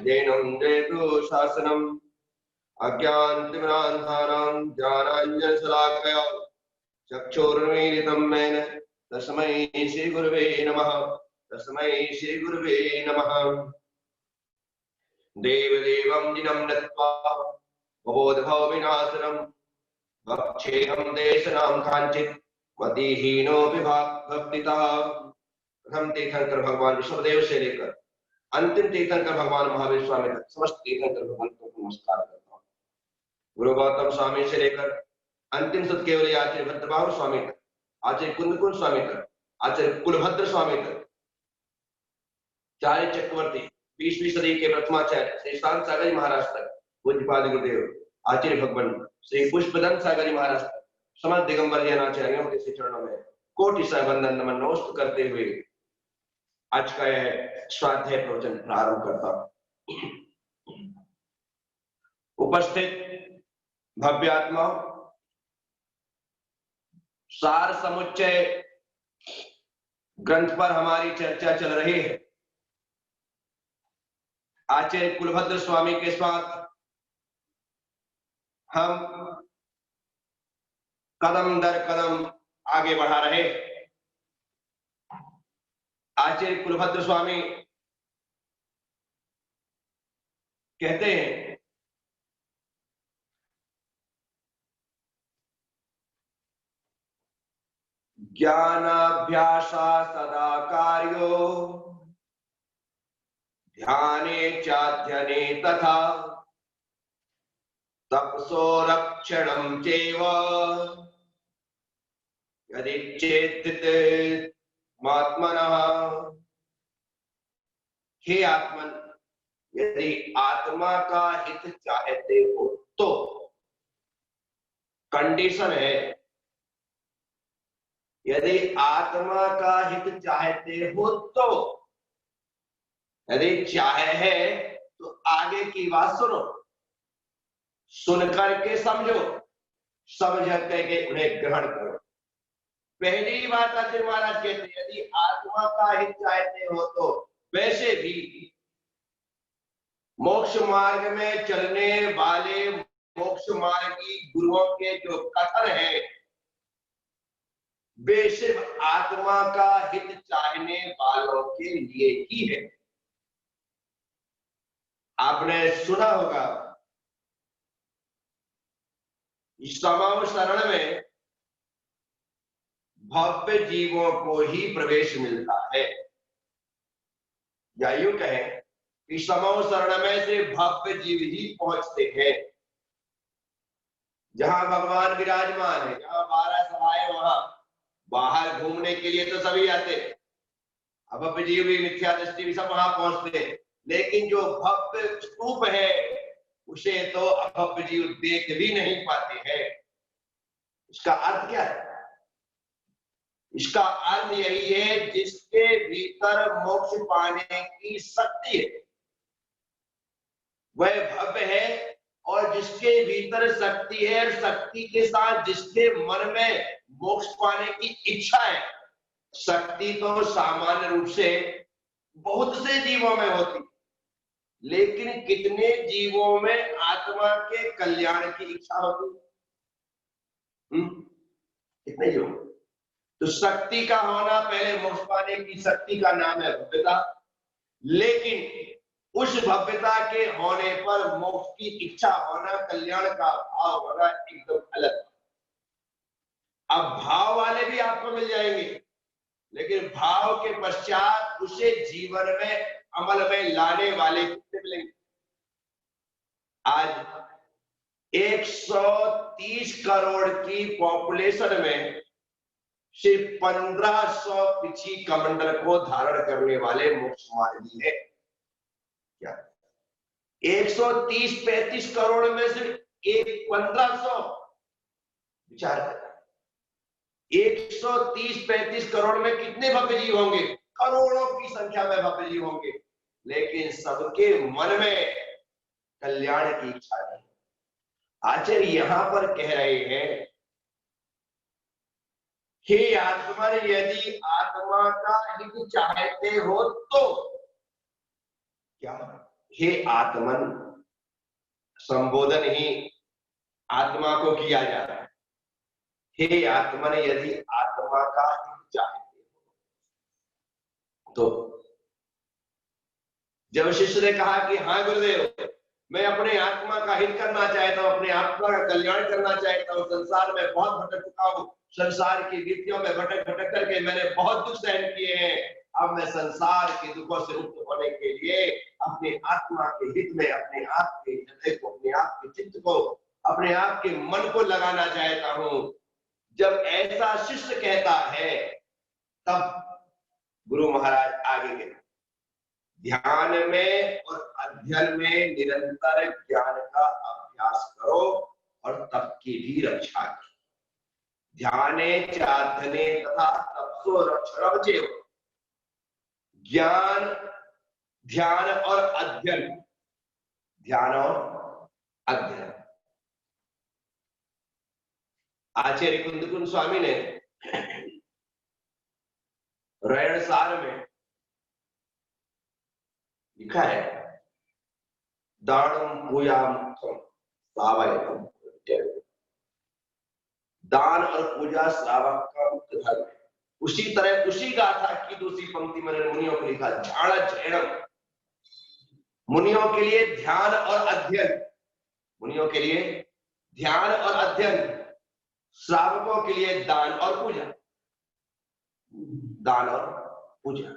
विद्येनं जयतु शासनम् अज्ञानतिमिरान्धानां ज्ञानाञ्जनशलाकया चक्षुरुन्मीलितं येन तस्मै श्रीगुरवे नमः। तस्मै श्रीगुरवे नमः। देवदेवं दिनं नत्वा भवोद्भवविनाशनं भक्षेऽहं देशनां काञ्चित् मतिहीनोऽपि भक्तितः। प्रथम तीर्थंकर भगवान विष्णुदेव से लेकर अंतिम तीर्थंकर भगवान महावीर स्वामी तक समस्त तीर्थंकर भगवान को नमस्कार करता हूँ। गुरु गौतम स्वामी से लेकर अंतिम सत्केवली आचार्य भद्रबाहु स्वामी तक, आचार्य कुंदकुंज स्वामी तक, आचार्य कुलभद्र स्वामी तक, चार्य चक्रवर्ती 20वीं सदी के प्रथमाचार्य श्री शांत सागर महाराज तक, पूज्यपाद गुरुदेव आचार्य भगवान श्री पुष्पदंत सागर महाराज तक, समस्त दिगंबर जैनाचार्यों के श्री चरणों में कोटि सा वंदन नमन नमस्ते करते हुए आज का यह स्वाध्याय प्रवचन प्रारंभ करता हूं। उपस्थित भव्य आत्मा, सार समुच्चय ग्रंथ पर हमारी चर्चा चल रही है। आचार्य कुलभद्र स्वामी के साथ हम कदम दर कदम आगे बढ़ा रहे। आचार्य कुलभद्र स्वामी कहते हैं ज्ञानाभ्यासा सदा कार्यो ध्याने चाध्यने तथा तपसो रक्षणं चैव यदि चेत आत्मनः। हे आत्मन, यदि आत्मा का हित चाहते हो तो कंडीशन है, यदि आत्मा का हित चाहते हो तो, यदि चाहे है तो आगे की बात सुनो, सुन करके समझो, समझ करके उन्हें ग्रहण करो। पहली बात आचार्य महाराज कहते हैं, यदि आत्मा का हित चाहते हो तो, वैसे भी मोक्ष मार्ग में चलने वाले मोक्ष मार्गी गुरुओं के जो कथन है वे सिर्फ आत्मा का हित चाहने वालों के लिए ही है। आपने सुना होगा समाव शरण में भव्य जीवों को ही प्रवेश मिलता है, या यूं कहें कि समाव शरण में से भव्य जीव ही पहुंचते हैं। जहां भगवान विराजमान है, जहां 12 सभाएं, वहां बाहर घूमने के लिए तो सभी आते, भव्य जीव भी, मिथ्या दृष्टि भी सब वहां पहुंचते हैं, लेकिन जो भव्य स्तूप है उसे तो अभव्य जीव देख भी नहीं पाते हैं। इसका अर्थ क्या है? इसका अर्थ यही है, जिसके भीतर मोक्ष पाने की शक्ति है वह भव्य है, और जिसके भीतर शक्ति है, शक्ति के साथ जिसके मन में मोक्ष पाने की इच्छा है। शक्ति तो सामान्य रूप से बहुत से जीवों में होती, लेकिन कितने जीवों में आत्मा के कल्याण की इच्छा होती? कितने जीवों? तो शक्ति का होना, पहले मोक्ष पाने की शक्ति का नाम है भव्यता, लेकिन उस भव्यता के होने पर मोक्ष की इच्छा होना, कल्याण का भाव होना एकदम अलग। अब भाव वाले भी आपको मिल जाएंगे, लेकिन भाव के पश्चात उसे जीवन में अमल में लाने वाले कितने मिलेंगे? आज 130 करोड़ की पॉपुलेशन में सिर्फ 1500 पिछी कमंडल को धारण करने वाले मोक्ष मार्गी है। क्या 130-35 करोड़ में सिर्फ 1500? विचार करें, 130-35 करोड़ में कितने भव्य जीव होंगे? करोड़ों की संख्या में भव्य जीव होंगे, लेकिन सबके मन में कल्याण की इच्छा नहीं। आचार्य यहां पर कह रहे हैं, हे आत्मा, यदि आत्मा का हित चाहते हो तो क्या? हे आत्मन संबोधन ही आत्मा को किया जा रहा है। हे आत्मन यदि आत्मा का हित चाहते हो तो जब शिष्य ने कहा कि हाँ गुरुदेव, मैं अपने आत्मा का हित करना चाहता हूं, अपने आत्मा का कल्याण करना चाहता हूं, संसार में बहुत भटक चुका हूं, संसार की विधियों में भटक भटक करके मैंने बहुत दुख सहन किए हैं, अब मैं संसार के दुखों से मुक्त होने के लिए अपने आत्मा के हित में अपने आप के हृदय को, अपने आप के चित्त को, अपने आप के मन को लगाना चाहता हूं। जब ऐसा शिष्य कहता है तब गुरु महाराज आगे गए, ध्यान में और अध्ययन में निरंतर ज्ञान का अभ्यास करो और तप की भी रक्षा करो। ध्याने चाधने तथा तपसो रक्षण चेव। ज्ञान, ध्यान और अध्ययन, ध्यान और अध्ययन। आचार्य कुंदकुंज स्वामी ने रयणसार में लिखा है, दानम पूजाम सावयवम। दान और पूजा श्रावक का मुख्य धर्म है। उसी तरह उसी गाथा की दूसरी पंक्ति में मुनियों को लिखा, ध्यान झेड़म। मुनियों के लिए ध्यान और अध्ययन, मुनियों के लिए ध्यान और अध्ययन, श्रावकों के लिए दान और पूजा, दान और पूजा।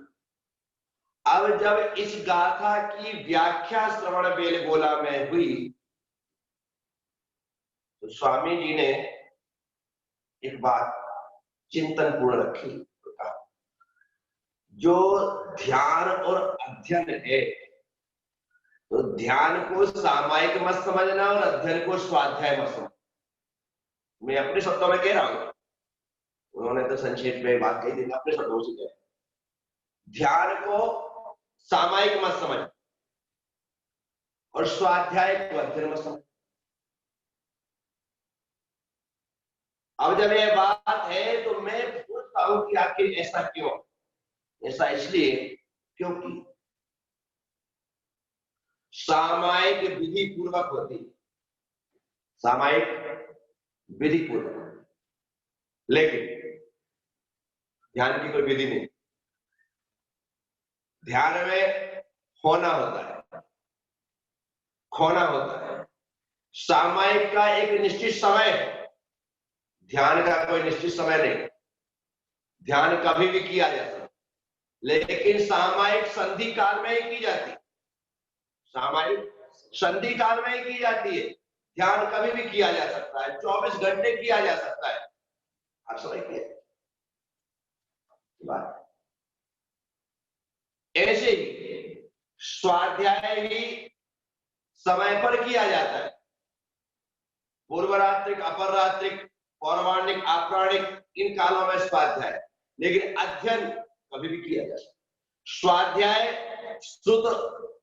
अब जब इस गाथा की व्याख्या श्रवण बेलगोला में हुई तो स्वामी जी ने एक बात चिंतन पूर्ण रखी, तो कहा जो ध्यान और अध्ययन है तो ध्यान को सामायिक मत समझना और अध्ययन को स्वाध्याय मत समझना। मैं अपने शब्दों में कह रहा हूं, उन्होंने तो संक्षेप में बात कही थी, अपने शब्दों से कह, ध्यान को सामायिक मत समझ और स्वाध्याय को अध्ययन मत समझ। अब जब यह बात है तो मैं पूछता हूं कि आखिर ऐसा क्यों? ऐसा इसलिए क्योंकि सामायिक विधि पूर्वक होती, सामायिक विधि पूर्वक, लेकिन ध्यान की कोई विधि नहीं। ध्यान में होना होता है, खोना होता है। सामायिक का एक निश्चित समय है, ध्यान का कोई निश्चित समय नहीं। ध्यान कभी भी किया जा सकता, लेकिन सामायिक संधि काल में ही की जाती, सामायिक संधि काल में ही की जाती है। ध्यान कभी भी किया जा सकता है, 24 घंटे किया जा सकता है। आप समझिए बात। ऐसे ही स्वाध्याय भी समय पर किया जाता है, पूर्व रात्रिक, अपर रात्रिक, पौर्वाणिक, आपराणिक, इन कालों में स्वाध्याय, लेकिन अध्ययन कभी भी किया जा सकता है। स्वाध्याय श्रुत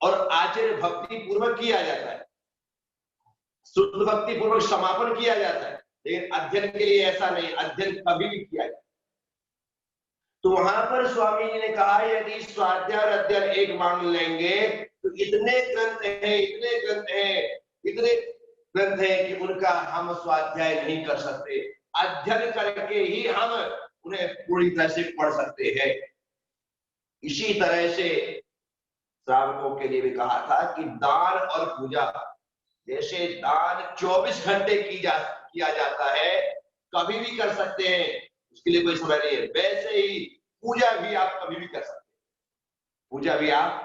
और आचार्य भक्ति पूर्वक किया जाता है, श्रुत भक्ति पूर्वक समापन किया जाता है, लेकिन अध्ययन के लिए ऐसा नहीं, अध्ययन कभी भी किया जाता है। तो वहां पर स्वामी जी ने कहा यदि स्वाध्याय और अध्ययन एक मांग लेंगे तो इतने ग्रंथ हैं, इतने ग्रंथ हैं, इतने ग्रंथ है कि उनका हम स्वाध्याय नहीं कर सकते, अध्ययन करके ही हम उन्हें पूरी तरह से पढ़ सकते हैं। इसी तरह से श्रावकों के लिए भी कहा था कि दान और पूजा, जैसे दान 24 घंटे किया जाता है, कभी भी कर सकते हैं, उसके लिए कोई समय नहीं है, वैसे ही पूजा भी आप कभी भी कर सकते हैं, पूजा भी आप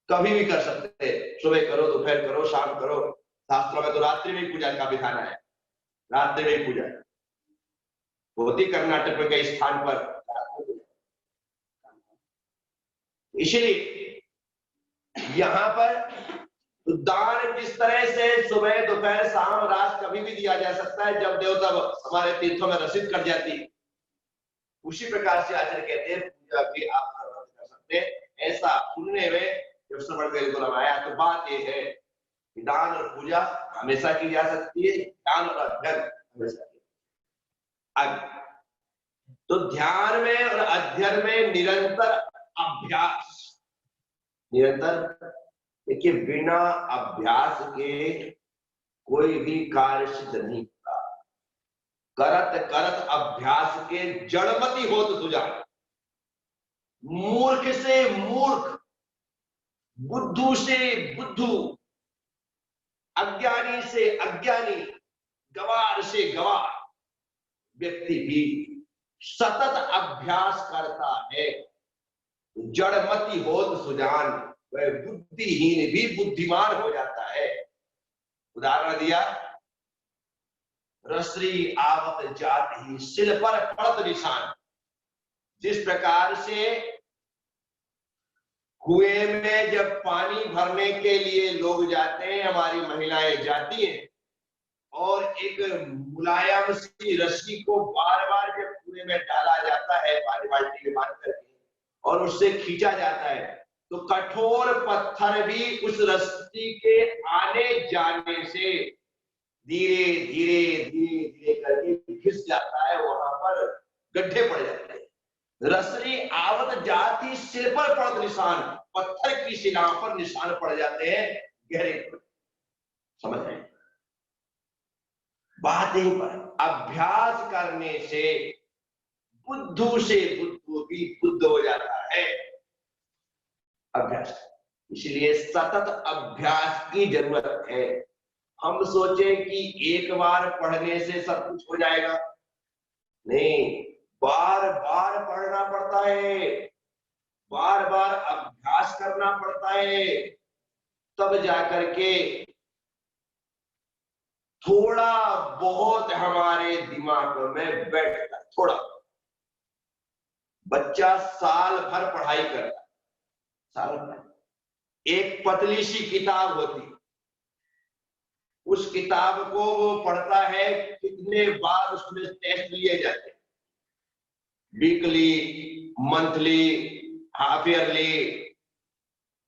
कभी भी कर सकते हैं। सुबह करो, दोपहर करो, शाम करो। शास्त्रों में तो रात्रि में पूजा का विधान है, रात्रि में पूजा होती कर्नाटक में कई स्थान पर। इसलिए यहां पर दान जिस तरह से सुबह, दोपहर, शाम, रात कभी भी दिया जा सकता है, जब देव तब हमारे तीर्थों में रसीद कर जाती, उसी प्रकार से आचार्य कहते हैं पूजा भी आप कर सकते हैं। ऐसा सुनने में जब श्रवण बेलगोला में आया तो बात यह है कि दान और पूजा हमेशा की जा सकती है, ध्यान और अध्ययन हमेशा की। तो ध्यान में और अध्ययन में निरंतर अभ्यास, निरंतर देखिए, बिना अभ्यास के कोई भी कार्य सिद्ध नहीं होता। करत करत अभ्यास के जड़मति होत सुजान। मूर्ख से मूर्ख, बुद्धू से बुद्धू, अज्ञानी से अज्ञानी, गवार से गवार व्यक्ति भी सतत अभ्यास करता है। जड़मति होत सुजान, वह बुद्धिहीन भी बुद्धिमान हो जाता है। उदाहरण दिया, रसरी आवत जात ही सिल पर पड़त निशान। जिस प्रकार से कुएं में जब पानी भरने के लिए लोग जाते हैं, हमारी महिलाएं जाती हैं, और एक मुलायम सी रस्सी को बार बार जब कुएं में डाला जाता है पानी बाल्टी में बांध करके और उससे खींचा जाता है, तो कठोर पत्थर भी उस रस्सी के आने जाने से धीरे धीरे धीरे धीरे करके घिस जाता है, वहां पर गड्ढे पड़ जाते हैं। रसरी आवत जाती सिर पर पड़त निशान, पत्थर की शिला पर निशान पड़ जाते हैं गहरे। समझ रहे हैं बात? यहीं पर अभ्यास करने से बुद्धू से बुद्धू भी बुद्ध हो जाता है। अभ्यास, इसलिए सतत अभ्यास की जरूरत है। हम सोचें कि एक बार पढ़ने से सब कुछ हो जाएगा, नहीं, बार बार पढ़ना पड़ता है, बार बार अभ्यास करना पड़ता है, तब जाकर के थोड़ा बहुत हमारे दिमाग में बैठता। थोड़ा बच्चा साल भर पढ़ाई करता है, साल भर। एक पतली सी किताब होती, उस किताब को वो पढ़ता है, कितने बार उसमें टेस्ट लिए जाते हैं, weekly, monthly, half yearly,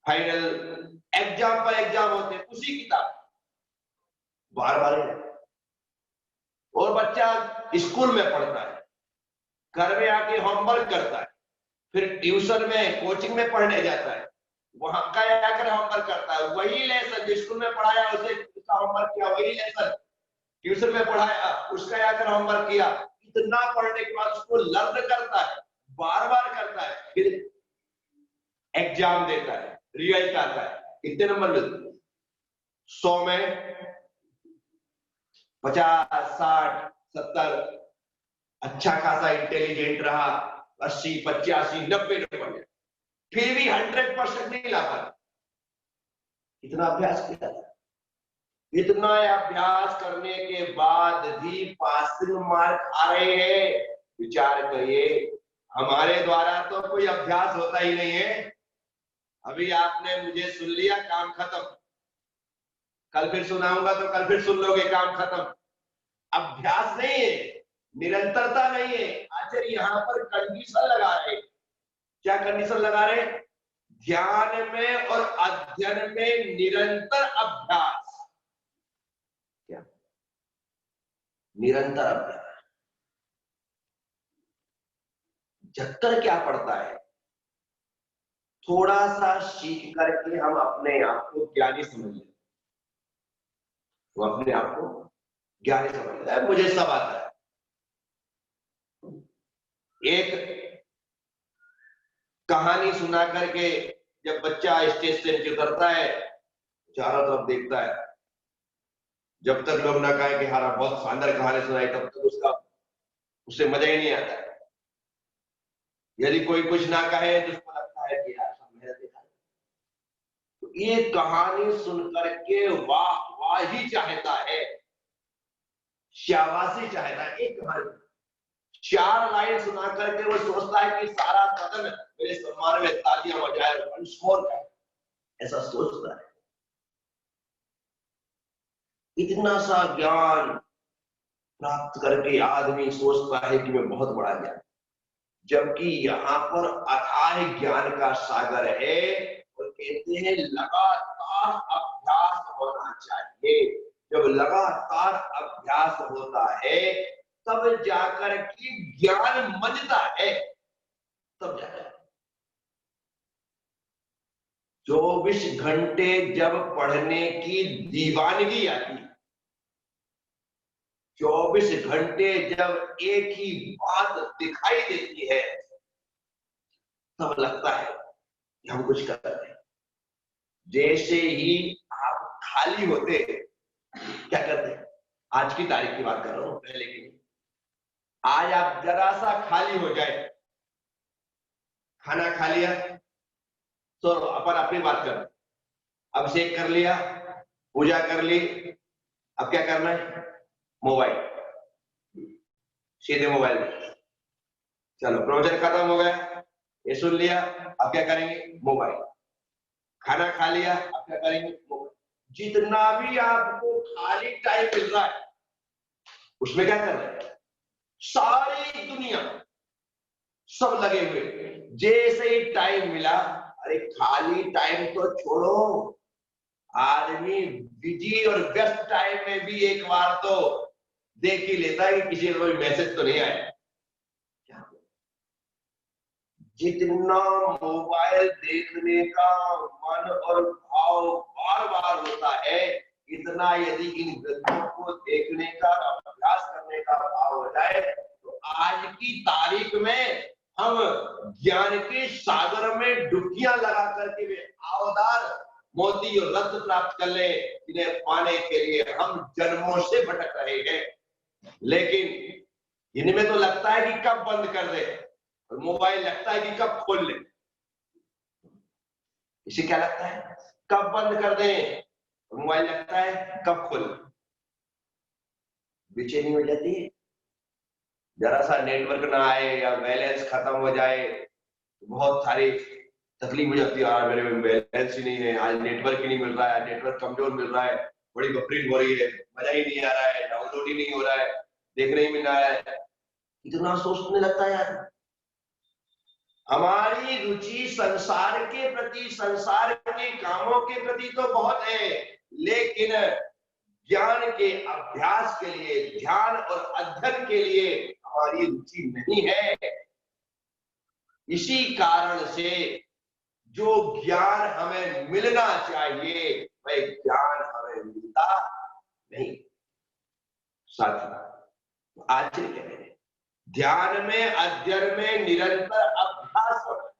final, exam पर एग्जाम होते हैं, उसी किताब बार बार। और बच्चा स्कूल में पढ़ता है, घर में आके होमवर्क करता है, फिर ट्यूशन में कोचिंग में पढ़ने जाता है, वहां का आकर होमवर्क करता है, वही लेसन जो स्कूल में पढ़ाया उसे उसका होमवर्क किया, वही लेसन ट्यूशन में पढ़ाया उसका आकर होमवर्क किया। इतना पढ़ने के बाद उसको लर्न करता है, बार बार करता है, फिर एग्जाम देता है, रिजल्ट आता है, कितने नंबर मिलते? 100 में 50, 60, 70, अच्छा खासा इंटेलिजेंट रहा, 80, 85, 90 नंबर, फिर भी 100% नहीं ला पाता। इतना अभ्यास किया था, इतना अभ्यास करने के बाद भी पासिंग मार्क आ रहे हैं। विचार करिए, हमारे द्वारा तो कोई अभ्यास होता ही नहीं है। अभी आपने मुझे सुन लिया, काम खत्म, कल फिर सुनाऊंगा तो कल फिर सुन लोगे, काम खत्म। अभ्यास नहीं है, निरंतरता नहीं है। आचार्य यहाँ पर कंडीशन लगा रहे। क्या कंडीशन लगा रहे? ध्यान में और अध्ययन में निरंतर अभ्यास। क्या? निरंतर अभ्यास। झक्कर क्या पड़ता है? थोड़ा सा सीख करके हम अपने आप को ज्ञानी समझ लेते, वो अपने आप को ज्ञानी समझ लेता है, मुझे सब आता है। एक कहानी सुना करके जब बच्चा स्टेज से नीचे उतरता है, चारों तरफ देखता है, जब तक लोग ना कहे कि हारा बहुत शानदार कहानी सुनाई, तब तक उससे मजा ही नहीं आता। यदि कोई कुछ ना कहे तो उसको लगता है कि यार मैंने देखा। तो ये कहानी सुन करके वाह वाह ही चाहता है, शाबाशी चाहता है। एक कहानी 4 लाइन सुना करके वो सोचता है कि सारा सदन मेरे सम्मान में तालियां बजाए, अंशोर का ऐसा सोचता है। इतना सा ज्ञान प्राप्त करके आदमी सोचता है कि मैं बहुत बड़ा ज्ञान, जबकि यहाँ पर अथाह ज्ञान का सागर है। और कहते हैं लगातार अभ्यास होना चाहिए। जब लगातार अभ्यास होता है तब जाकर के ज्ञान मंजता है, तब जाकर। 24 घंटे जब पढ़ने की दीवानगी आती, 24 घंटे जब एक ही बात दिखाई देती है, तब लगता है कि हम कुछ कर रहे हैं। जैसे ही आप खाली होते, क्या करते हैं? आज की तारीख की बात कर रहा हूं, पहले की नहीं। आज आप जरा सा खाली हो जाए, खाना खा लिया तो अपन अपनी बात कर, अभिषेक कर लिया, पूजा कर ली, अब क्या करना है? मोबाइल, सीधे मोबाइल में। चलो प्रवचन खत्म हो गया, ये सुन लिया, अब क्या करेंगे? मोबाइल। खाना खा लिया, अब क्या करेंगे? मोबाइल। जितना भी आपको खाली टाइम मिल रहा है, उसमें क्या कर रहे हैं? सारी दुनिया सब लगे हुए। जैसे ही टाइम मिला, अरे खाली टाइम तो छोड़ो, आदमी बिजी और व्यस्त टाइम में भी एक बार तो देख ही लेता है कि किसी का कोई मैसेज तो नहीं आया। जितना मोबाइल देखने का मन और भाव बार बार होता है, इतना यदि इन ग्रंथों को देखने का अभ्यास करने का भाव हो जाए, तो आज की तारीख में हम ज्ञान के सागर में डुबकियां लगा करके वे आवदार मोती और रत्न प्राप्त कर ले, जिन्हें पाने के लिए हम जन्मों से भटक रहे हैं। लेकिन इनमें तो लगता है कि कब बंद कर दे, और मोबाइल लगता है कि कब खोल ले। इसे क्या लगता है? कब बंद कर दें, और मोबाइल लगता है कब खोल। बेचैनी हो जाती है, जरा सा नेटवर्क ना आए या बैलेंस खत्म हो जाए तो बहुत सारी तकलीफ हो जाती है। यार मेरे में बैलेंस ही नहीं है, आज नेटवर्क ही नहीं मिल रहा है, नेटवर्क कमजोर मिल रहा है, बड़ी बफरिंग हो रही है, मजा ही नहीं आ रहा है, डाउनलोड ही नहीं हो रहा है, देखने ही मिल रहा है। इतना सोचने लगता है यार। हमारी रुचि संसार के प्रति, संसार के कामों के प्रति तो बहुत है, लेकिन ज्ञान के अभ्यास के लिए, ध्यान और अध्ययन के लिए हमारी रुचि नहीं है। इसी कारण से जो ज्ञान हमें मिलना चाहिए, वह ज्ञान हमें मिलता नहीं। साथ आज कह रहे हैं, ध्यान में, अध्ययन में निरंतर अभ्यास होना है।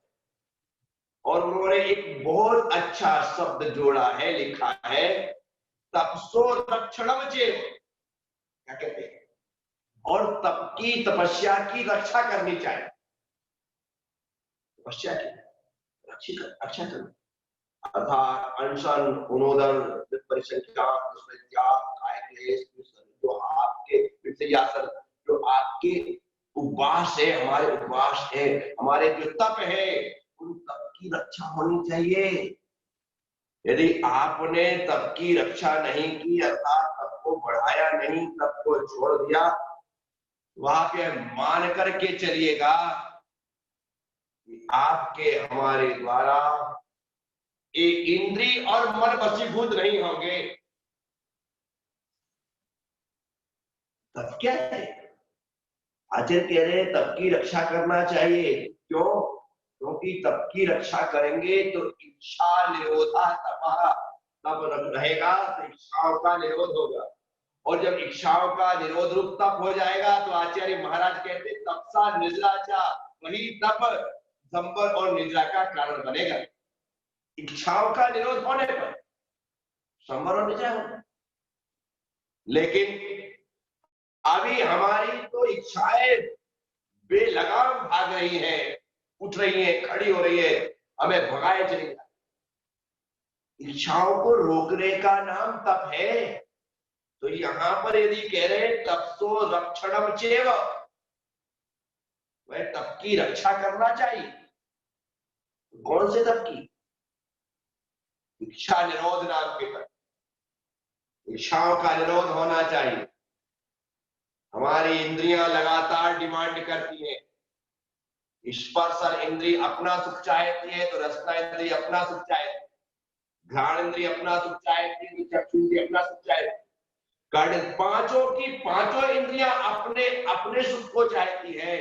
और उन्होंने एक बहुत अच्छा शब्द जोड़ा है, लिखा है, तपसो रक्षणम चेव। क्या कहते हैं? और तप की, तपस्या की रक्षा करनी चाहिए। तपस्या की रक्षा करनी अर्थात अनशन, उन्मोदन, परिसंख्या, त्याग, काय क्लेश, जो आपके जो आपके उपवास है, हमारे उपवास है, हमारे जो तप है, उन तप की रक्षा होनी चाहिए। यदि आपने तप की रक्षा नहीं की, अर्थात तप को बढ़ाया नहीं, तप को छोड़ दिया, वहां पे मान करके चलिएगा कि आपके हमारे द्वारा इंद्रिय और मन वशीभूत नहीं होंगे। तब क्या है? आचार्य कह रहे हैं तब की रक्षा करना चाहिए। क्यों? क्योंकि तब की रक्षा करेंगे तो इच्छा निरोधा तपः, तब रहेगा तो इच्छाओं का निरोध होगा। और जब इच्छाओं का निरोध रूप तप हो जाएगा, तो आचार्य महाराज कहते तपसा निद्राचा, वही तप संबर और निद्रा का कारण बनेगा। इच्छाओं का निरोध होने पर संबर और निद्रा होगा। लेकिन अभी हमारी तो इच्छाएं बेलगाम भाग रही है, उठ रही है, खड़ी हो रही है, हमें भगाए चली जाए। इच्छाओं को रोकने का नाम तप है। तो यहां पर यदि कह रहे हैं तपसो रक्षणम चेव, वह तप की रक्षा करना चाहिए। कौन से तप की? इच्छा निरोध नाम के तप। इच्छाओं का निरोध होना चाहिए। हमारी इंद्रियां लगातार डिमांड करती है। स्पर्श इंद्रिय अपना सुख चाहती है, तो रसना इंद्रिय अपना सुख चाहती है, घ्राण इंद्रिय अपना सुख चाहती है, तो चक्षु इंद्रिय अपना सुख चाहती है। कर्ण, पांचों की पांचों इंद्रियां अपने अपने सुख को चाहती है।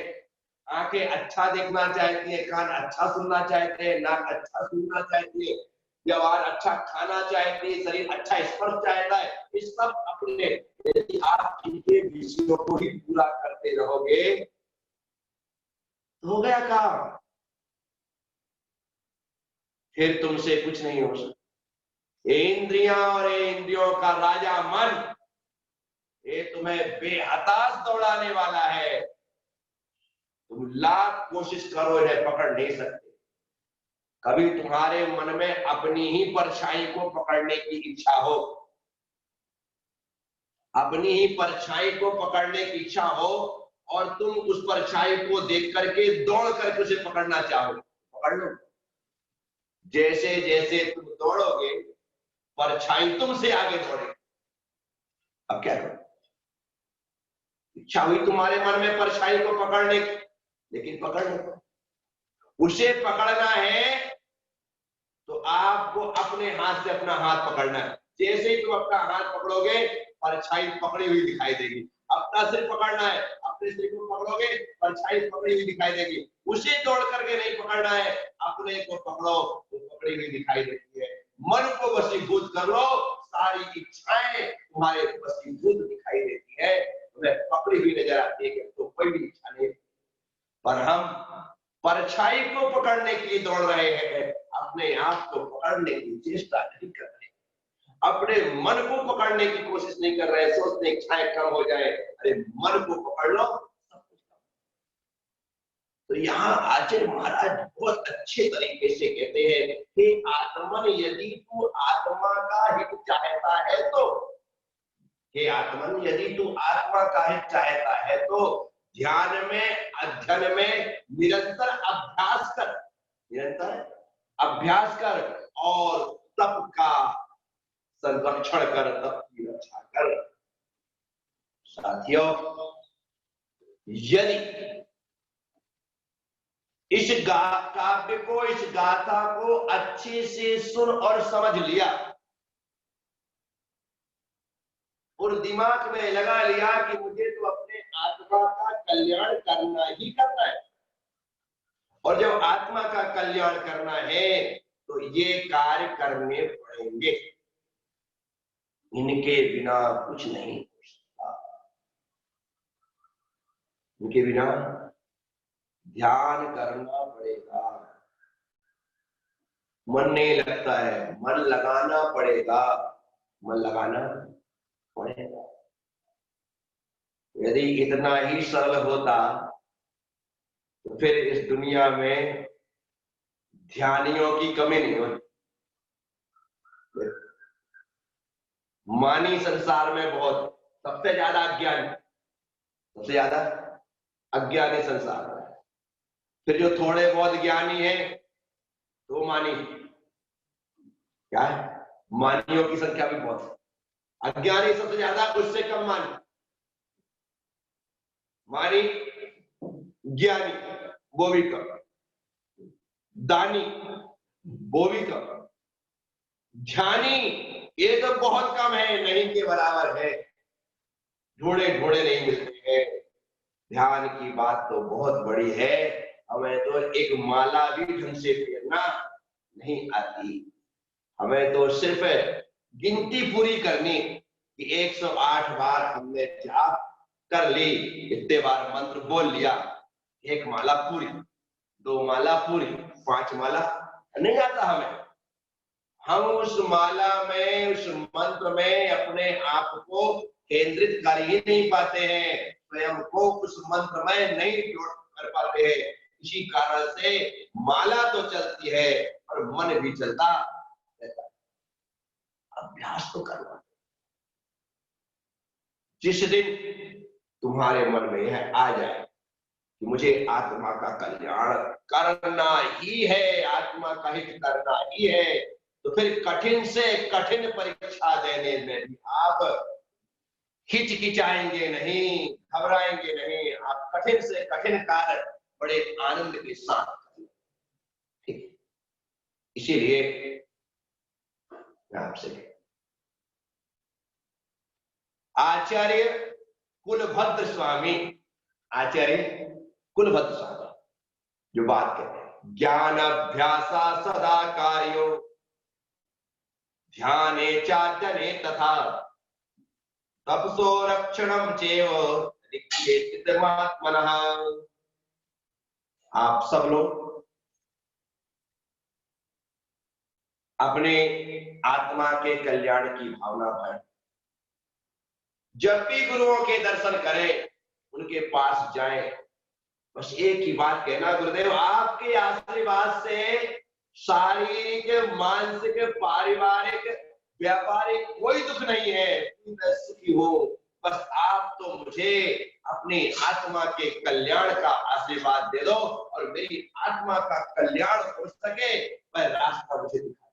आंखें अच्छा देखना चाहती है, कान अच्छा सुनना चाहते हैं, नाक अच्छा सुनना चाहती है, व्यवहार अच्छा खाना चाहती है, शरीर अच्छा स्पर्श चाहता है, इस सब अपने, यदि आप इनके विषयों को ही पूरा करते रहोगे तो हो गया काम, फिर तुमसे कुछ नहीं हो सकता। इंद्रियां और इंद्रियों का राजा मन, ये तुम्हें बेहताश दौड़ाने वाला है। तुम लाख कोशिश करो, इन्हें पकड़ नहीं सकते। कभी तुम्हारे मन में अपनी ही परछाई को पकड़ने की इच्छा हो, अपनी ही परछाई को पकड़ने की इच्छा हो, और तुम उस परछाई को देख करके दौड़ करके उसे पकड़ना चाहो, पकड़ लो। जैसे जैसे तुम दौड़ोगे, परछाई तुमसे आगे दौड़ेगी। अब क्या करो? इच्छा हुई तुम्हारे मन में परछाई को पकड़ने की, लेकिन पकड़ लो। उसे पकड़ना है तो आपको अपने हाथ से अपना हाथ पकड़ना है। जैसे ही तुम अपना हाथ पकड़ोगे, परछाई पकड़ी हुई दिखाई देगी। अपना सिर पकड़ना है, अपने सिर को पकड़ोगे, परछाई पकड़ी हुई दिखाई देगी। उसे दौड़ करके नहीं पकड़ना है, अपने को पकड़ो, वो पकड़ी हुई दिखाई देती है। मन को वशीभूत कर लो, सारी इच्छाएं तुम्हारे वशीभूत दिखाई देती है, तुम्हें पकड़ी हुई नजर आती है, तो कोई भी इच्छा नहीं। पर हम परछाई को पकड़ने के लिए दौड़ रहे हैं, अपने आप को पकड़ने की चेष्टा नहीं कर रहे, अपने मन को पकड़ने की कोशिश नहीं कर रहे, सोचते इच्छाएं कम हो जाए। अरे मन को पकड़ लो, सब कुछ कम। तो यहाँ आचार्य महाराज बहुत अच्छे तरीके से कहते हैं कि आत्मन यदि तू आत्मा का हित चाहता है तो, हे आत्मन यदि तू आत्मा का हित चाहता है तो ध्यान में, अध्ययन में निरंतर अभ्यास कर, निरंतर अभ्यास कर, और तप का संरक्षण कर, तप की रक्षा कर। साथियों, यदि इस काव्य को, इस गाथा को अच्छे से सुन और समझ लिया और दिमाग में लगा लिया कि मुझे तो अपने आत्मा का कल्याण करना ही करना है, और जब आत्मा का कल्याण करना है तो ये कार्य करने पड़ेंगे, इनके बिना कुछ नहीं हो सकता। इनके बिना ध्यान करना पड़ेगा, मन नहीं लगता है, मन लगाना पड़ेगा, मन लगाना पड़ेगा। यदि इतना ही सरल होता तो फिर इस दुनिया में ध्यानियों की कमी नहीं होती। मानी संसार में बहुत, सबसे ज्यादा अज्ञानी, सबसे ज्यादा अज्ञानी संसार में। फिर जो थोड़े बहुत ज्ञानी है तो मानी, क्या है, मानियों की संख्या भी बहुत है। अज्ञानी सबसे ज्यादा, उससे कम मानी। मानी, ज्ञानी वो भी कम, दानी वो भी कम, ध्यानी ये तो बहुत कम है, नहीं के बराबर है, ढूंढे ढूंढे नहीं मिलते हैं। ध्यान की बात तो बहुत बड़ी है, हमें तो एक माला भी ढंग से फेरना नहीं आती। हमें तो सिर्फ गिनती पूरी करनी कि 108 बार हमने जाप कर ली, इतने बार मंत्र बोल लिया, एक माला पूरी, 2 माला पूरी, 5 माला नहीं आता हमें। हम उस माला में, उस मंत्र में अपने आप को केंद्रित कर ही नहीं पाते हैं, स्वयं को उस मंत्र में नहीं जोड़ कर पाते हैं। इसी कारण से माला तो चलती है और मन भी चलता रहता है। अभ्यास तो करना। जिस दिन तुम्हारे मन में यह आ जाए कि मुझे आत्मा का कल्याण करना ही है, आत्मा का हित करना ही है, तो फिर कठिन से कठिन परीक्षा देने में भी आप हिचकिचाएंगे नहीं, घबराएंगे नहीं, आप कठिन से कठिन कार्य बड़े आनंद के साथ करेंगे। ठीक, इसीलिए मैं आपसे आचार्य कुलभद्र स्वामी, आचार्य कुलभद्र स्वामी जो बात कहते हैं, ज्ञान अभ्यासा सदा कार्यो ध्याने चार्जने तथा तपसो रक्षणम चैव नित्येतितमात्मनः। आप सब लोग अपने आत्मा के कल्याण की भावना भर जब भी गुरुओं के दर्शन करें, उनके पास जाएं, बस एक ही बात कहना, गुरुदेव आपके आशीर्वाद से शारीरिक, मानसिक, पारिवारिक, व्यापारिक कोई दुख नहीं है, मैं सुखी हूं। बस आप तो मुझे अपनी आत्मा के कल्याण का आशीर्वाद दे दो और मेरी आत्मा का कल्याण हो सके, वह रास्ता मुझे दिखा।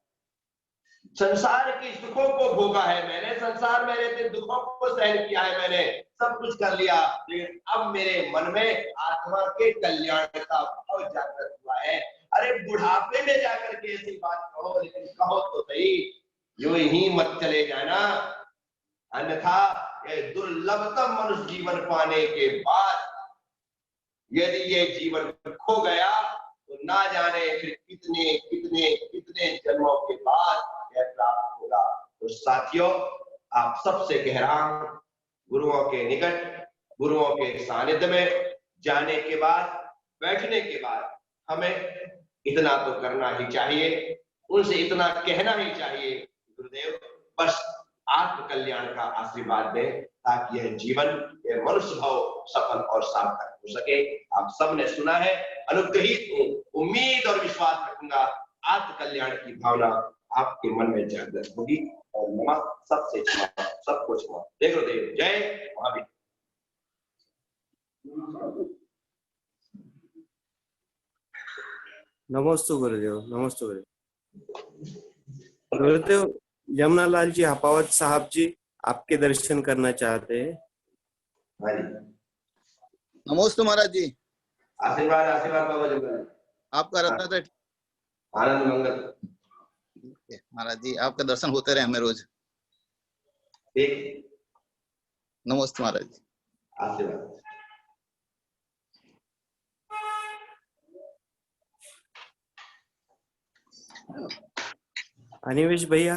संसार की सुखों को भोगा है मैंने, संसार में रहते दुखों को सहन किया है मैंने, सब कुछ कर लिया, लेकिन अब मेरे मन में आत्मा के कल्याण का भाव जागृत हुआ है। अरे बुढ़ापे में जाकर के ऐसी बात कहो, लेकिन कहो तो सही, यूं ही मत चले जाना, अन्यथा ये दुर्लभतम मनुष्य जीवन पाने के बाद यदि ये जीवन खो गया तो ना जाने फिर कितने कितने कितने जन्मों के बाद यह प्राप्त होगा। तो साथियों, आप सबसे कह रहा हूं, गुरुओं के निकट, गुरुओं के सानिध्य में जाने के बाद, बैठने के बाद हमें इतना तो करना ही चाहिए, उनसे इतना कहना ही चाहिए, गुरुदेव बस आत्म कल्याण का आशीर्वाद दें, ताकि यह जीवन, यह मनुष्य भाव सफल और सार्थक हो सके। आप सबने सुना है, अनुग्रहित हूं, उम्मीद और विश्वास रखूंगा आत्म कल्याण की भावना आपके मन में जागृत होगी। और नमः सबसे क्षमा, सबको क्षमा। जय गुरुदेव, जय महावीर। नमस्ते गुरुदेव, नमस्ते गुरुदेव। गुरुदेव, यमुनालाल जी हपावत साहब जी आपके दर्शन करना चाहते हैं। नमस्ते महाराज जी। आशीर्वाद आशीर्वाद बाबा जी, आपका रत्न तट आनंद मंगल। महाराज जी, आपका दर्शन होते रहे हमें रोज। ठीक, नमस्ते महाराज जी। आशीर्वाद। अनिवेश भैया